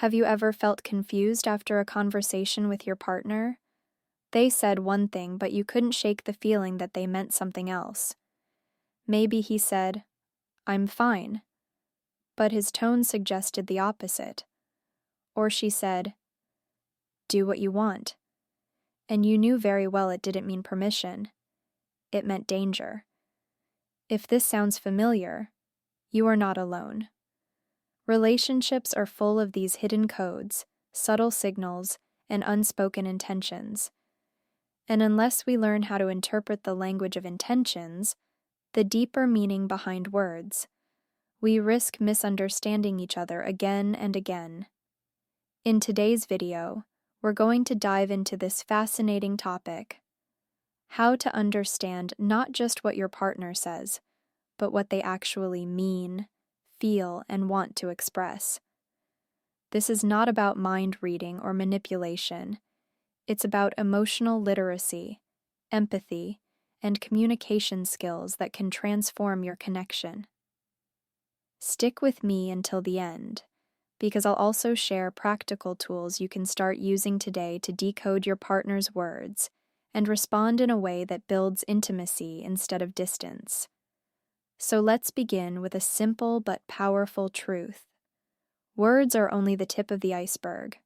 Have you ever felt confused after a conversation with your partner? They said one thing, but you couldn't shake the feeling that they meant something else. Maybe he said, "I'm fine," but his tone suggested the opposite. Or she said, "Do what you want," and you knew very well it didn't mean permission. It meant danger. If this sounds familiar, you are not alone. Relationships are full of these hidden codes, subtle signals, and unspoken intentions. And unless we learn how to interpret the language of intentions, the deeper meaning behind words, we risk misunderstanding each other again and again. In today's video, we're going to dive into this fascinating topic: how to understand not just what your partner says, but what they actually mean, feel, and want to express. This is not about mind reading or manipulation. It's about emotional literacy, empathy, and communication skills that can transform your connection. Stick with me until the end, because I'll also share practical tools you can start using today to decode your partner's words and respond in a way that builds intimacy instead of distance. So let's begin with a simple but powerful truth. Words are only the tip of the iceberg.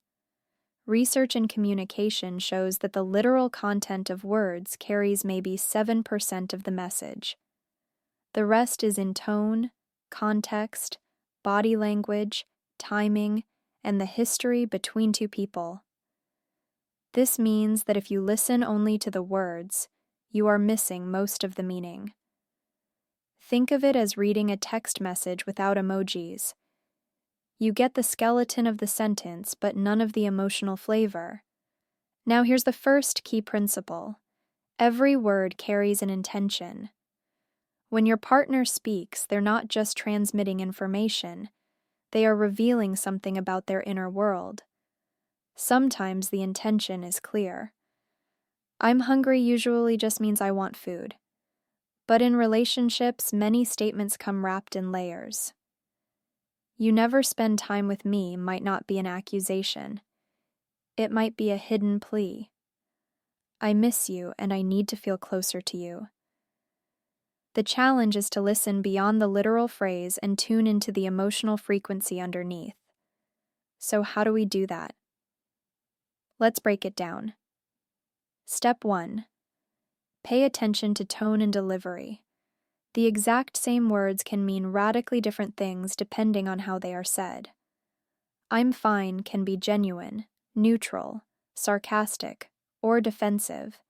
Research in communication shows that the literal content of words carries maybe 7% of the message. The rest is in tone, context, body language, timing, and the history between two people. This means that if you listen only to the words, you are missing most of the meaning. Think of it as reading a text message without emojis. You get the skeleton of the sentence, but none of the emotional flavor. Now here's the first key principle. Every word carries an intention. When your partner speaks, they're not just transmitting information, they are revealing something about their inner world. Sometimes the intention is clear. "I'm hungry" usually just means I want food. But in relationships, many statements come wrapped in layers. "You never spend time with me" might not be an accusation. It might be a hidden plea. "I miss you and I need to feel closer to you." The challenge is to listen beyond the literal phrase and tune into the emotional frequency underneath. So how do we do that? Let's break it down. Step 1. Pay attention to tone and delivery. The exact same words can mean radically different things depending on how they are said. "I'm fine" can be genuine, neutral, sarcastic, or defensive.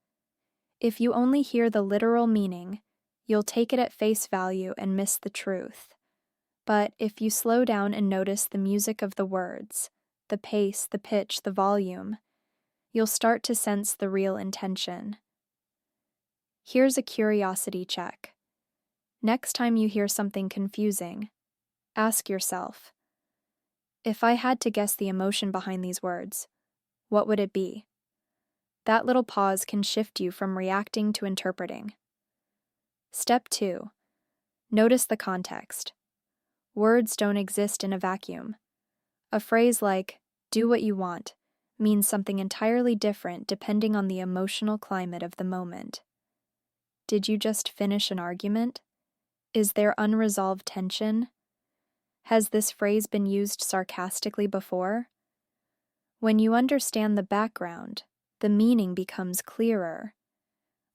If you only hear the literal meaning, you'll take it at face value and miss the truth. But if you slow down and notice the music of the words, the pace, the pitch, the volume, you'll start to sense the real intention. Here's a curiosity check. Next time you hear something confusing, ask yourself, "If I had to guess the emotion behind these words, what would it be?" That little pause can shift you from reacting to interpreting. Step 2. Notice the context. Words don't exist in a vacuum. A phrase like, "do what you want," means something entirely different depending on the emotional climate of the moment. Did you just finish an argument? Is there unresolved tension? Has this phrase been used sarcastically before? When you understand the background, the meaning becomes clearer.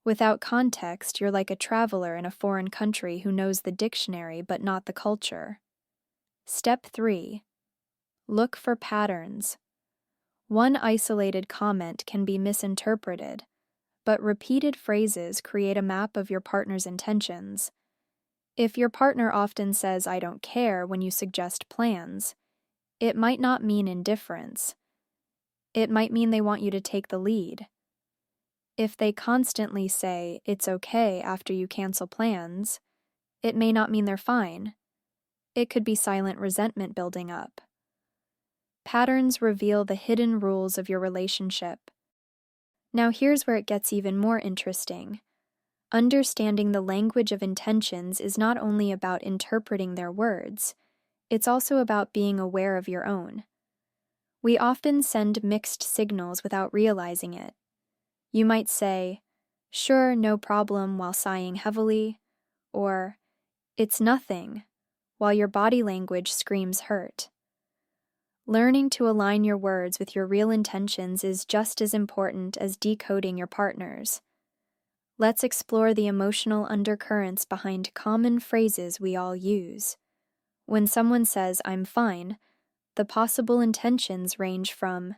Without context, you're like a traveler in a foreign country who knows the dictionary but not the culture. Step 3. Look for patterns. One isolated comment can be misinterpreted, but repeated phrases create a map of your partner's intentions. If your partner often says "I don't care" when you suggest plans, it might not mean indifference. It might mean they want you to take the lead. If they constantly say "it's okay" after you cancel plans, it may not mean they're fine. It could be silent resentment building up. Patterns reveal the hidden rules of your relationship. Now here's where it gets even more interesting. Understanding the language of intentions is not only about interpreting their words, it's also about being aware of your own. We often send mixed signals without realizing it. You might say, "Sure, no problem," while sighing heavily, or "It's nothing," while your body language screams hurt. Learning to align your words with your real intentions is just as important as decoding your partner's. Let's explore the emotional undercurrents behind common phrases we all use. When someone says, "I'm fine," the possible intentions range from,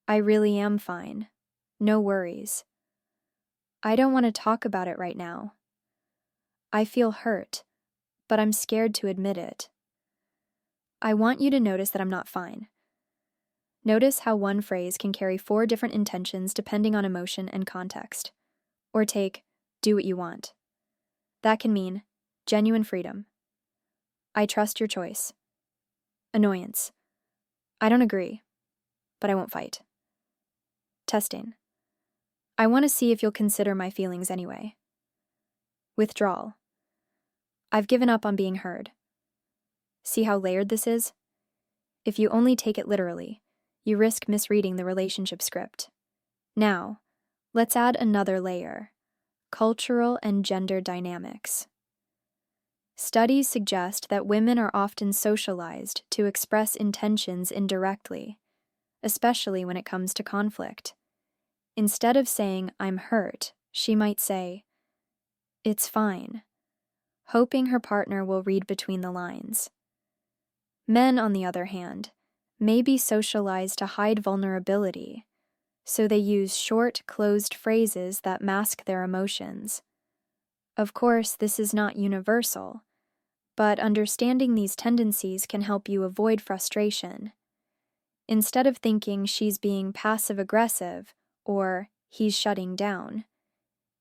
"I really am fine. No worries. I don't want to talk about it right now. I feel hurt, but I'm scared to admit it. I want you to notice that I'm not fine." Notice how one phrase can carry 4 different intentions depending on emotion and context. Or take, "Do what you want." That can mean genuine freedom. "I trust your choice." Annoyance. "I don't agree, but I won't fight." Testing. "I want to see if you'll consider my feelings anyway." Withdrawal. "I've given up on being heard." See how layered this is? If you only take it literally, you risk misreading the relationship script. Now, let's add another layer: cultural and gender dynamics. Studies suggest that women are often socialized to express intentions indirectly, especially when it comes to conflict. Instead of saying, "I'm hurt," she might say, "It's fine," hoping her partner will read between the lines. Men, on the other hand, may be socialized to hide vulnerability, so they use short, closed phrases that mask their emotions. Of course, this is not universal, but understanding these tendencies can help you avoid frustration. Instead of thinking she's being passive-aggressive or he's shutting down,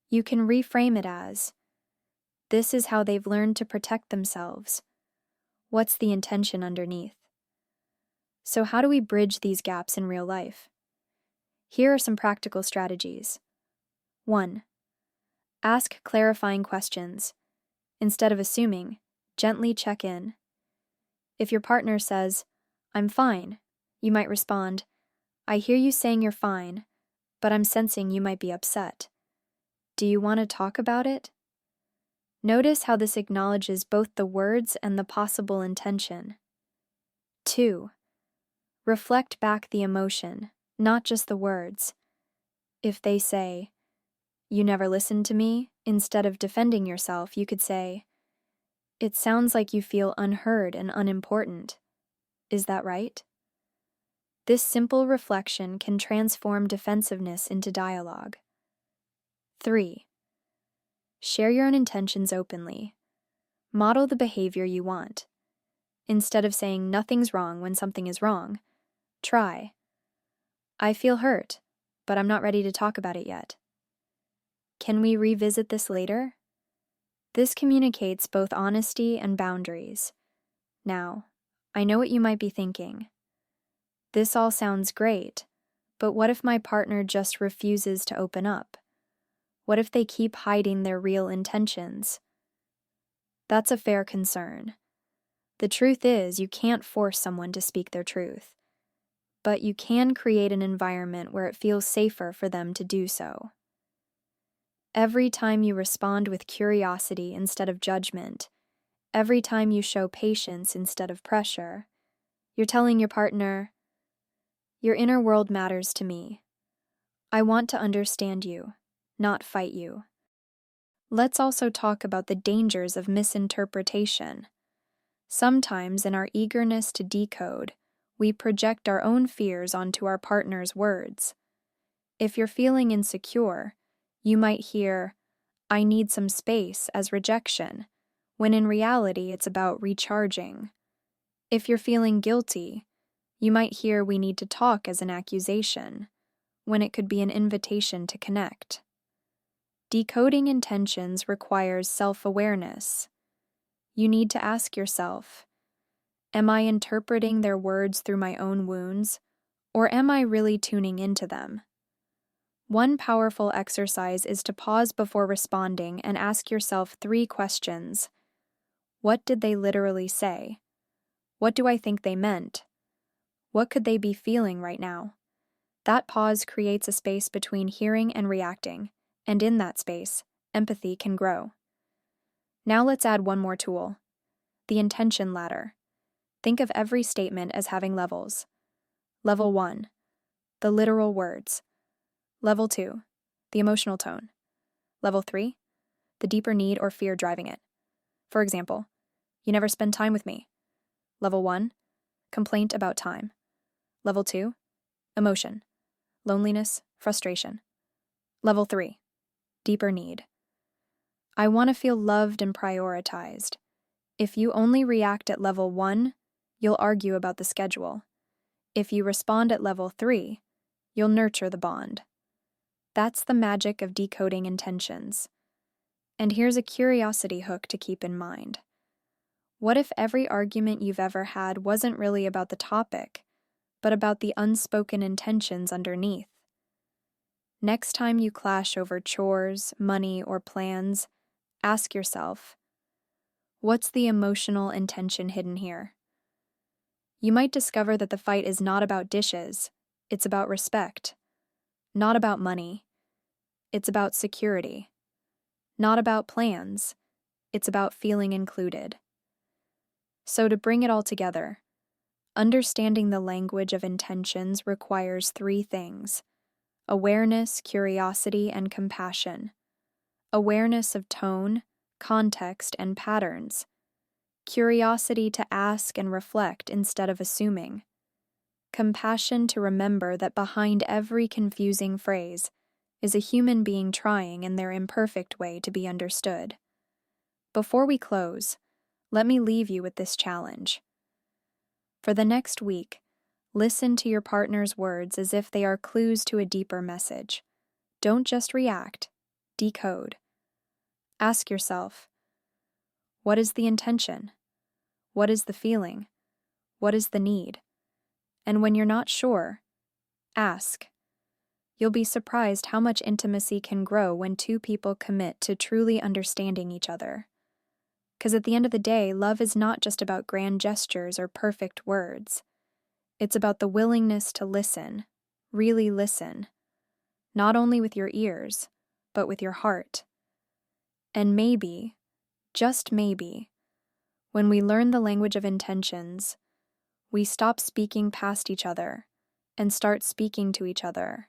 you can reframe it as, "This is how they've learned to protect themselves. What's the intention underneath?" So how do we bridge these gaps in real life? Here are some practical strategies. 1. Ask clarifying questions. Instead of assuming, gently check in. If your partner says, "I'm fine," you might respond, "I hear you saying you're fine, but I'm sensing you might be upset. Do you want to talk about it?" Notice how this acknowledges both the words and the possible intention. 2. Reflect back the emotion, not just the words. If they say, "You never listened to me," instead of defending yourself, you could say, "It sounds like you feel unheard and unimportant. Is that right?" This simple reflection can transform defensiveness into dialogue. 3. Share your own intentions openly. Model the behavior you want. Instead of saying nothing's wrong when something is wrong, try, "I feel hurt, but I'm not ready to talk about it yet. Can we revisit this later?" This communicates both honesty and boundaries. Now, I know what you might be thinking. This all sounds great, but what if my partner just refuses to open up? What if they keep hiding their real intentions? That's a fair concern. The truth is, you can't force someone to speak their truth, but you can create an environment where it feels safer for them to do so. Every time you respond with curiosity instead of judgment, every time you show patience instead of pressure, you're telling your partner, "Your inner world matters to me. I want to understand you, not fight you." Let's also talk about the dangers of misinterpretation. Sometimes, in our eagerness to decode, we project our own fears onto our partner's words. If you're feeling insecure, you might hear, "I need some space," as rejection, when in reality it's about recharging. If you're feeling guilty, you might hear, "We need to talk," as an accusation, when it could be an invitation to connect. Decoding intentions requires self-awareness. You need to ask yourself, am I interpreting their words through my own wounds, or am I really tuning into them? One powerful exercise is to pause before responding and ask yourself 3 questions. What did they literally say? What do I think they meant? What could they be feeling right now? That pause creates a space between hearing and reacting, and in that space, empathy can grow. Now let's add one more tool: the intention ladder. Think of every statement as having levels. Level 1, the literal words. Level 2, the emotional tone. Level 3, the deeper need or fear driving it. For example, you never spend time with me. Level 1, complaint about time. Level 2, emotion, loneliness, frustration. Level 3, deeper need. I want to feel loved and prioritized. If you only react at level 1, you'll argue about the schedule. If you respond at level 3, you'll nurture the bond. That's the magic of decoding intentions. And here's a curiosity hook to keep in mind. What if every argument you've ever had wasn't really about the topic, but about the unspoken intentions underneath? Next time you clash over chores, money, or plans, ask yourself, what's the emotional intention hidden here? You might discover that the fight is not about dishes, it's about respect. Not about money, it's about security. Not about plans, it's about feeling included. So to bring it all together, understanding the language of intentions requires 3 things: awareness, curiosity, and compassion. Awareness of tone, context, and patterns. Curiosity to ask and reflect instead of assuming. Compassion to remember that behind every confusing phrase is a human being trying in their imperfect way to be understood. Before we close, let me leave you with this challenge. For the next week, listen to your partner's words as if they are clues to a deeper message. Don't just react, decode. Ask yourself, what is the intention? What is the feeling? What is the need? And when you're not sure, ask. You'll be surprised how much intimacy can grow when 2 people commit to truly understanding each other. Because at the end of the day, love is not just about grand gestures or perfect words. It's about the willingness to listen, really listen, not only with your ears, but with your heart. And maybe, just maybe, when we learn the language of intentions, we stop speaking past each other and start speaking to each other